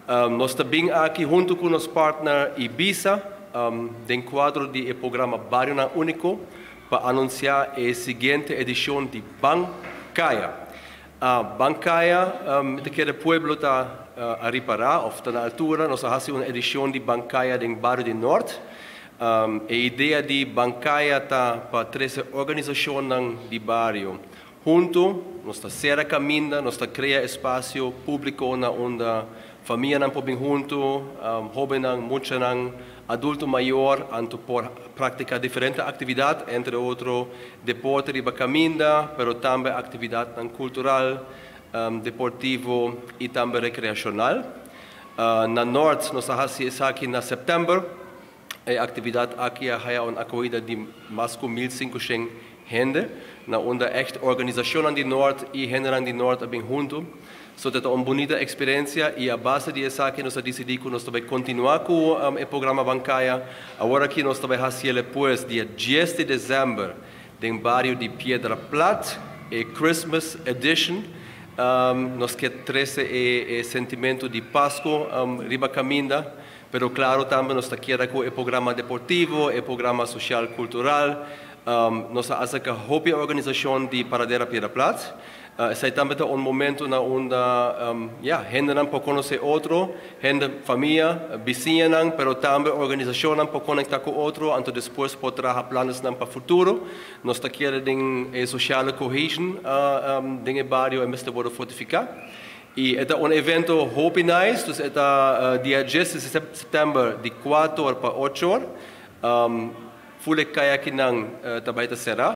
Nós estamos aqui junto com nosso partner Ibiza, dentro do quadro do programa Barrio Único, para anunciar a seguinte edição de Bancaya. Bancaya, que o pueblo está a reparar, ou está na altura, nós fazemos uma edição de Bancaya no Barrio do Norte. A ideia de Bancaya está para três organizações de bairro. Junto, nós estamos ser caminho, nós estamos criar espaço público onde família não pode junto, jovem, muitos adulto maior, anto por praticar diferentes atividades, entre outros deporte e caminho, mas também atividade cultural, deportivo e também recreacional. Na norte, nós fazemos aqui em setembro, a atividade aqui é uma acolhida de mais de 1.500 gente, onde a organização do norte e gente do norte bem junto. So, é uma bonita experiência e a base disso aqui nós decidimos que nós vamos continuar com o programa Bancaya. Agora que nós vamos fazer depois, dia 10 de dezembro, no bairro de Piedra Plata, a Christmas Edition. Nós queremos o sentimento de Páscoa, riba caminda, mas claro também nós queremos com o programa deportivo, o programa social cultural. Nós fazemos a organização de Paradera Piedra Plata. Esse também é um momento onde gente não pode conhecer outro, gente, família, vizinha, mas também a organização não pode conectar com outro, então depois pode trazer planos para o futuro. Nós queremos a social cohesion no bairro e mesmo pode fortificar. E é um evento muito nice, é dia 10 de setembro, de 4 para 8 horas. Full kayaking ng Tabayta Serra.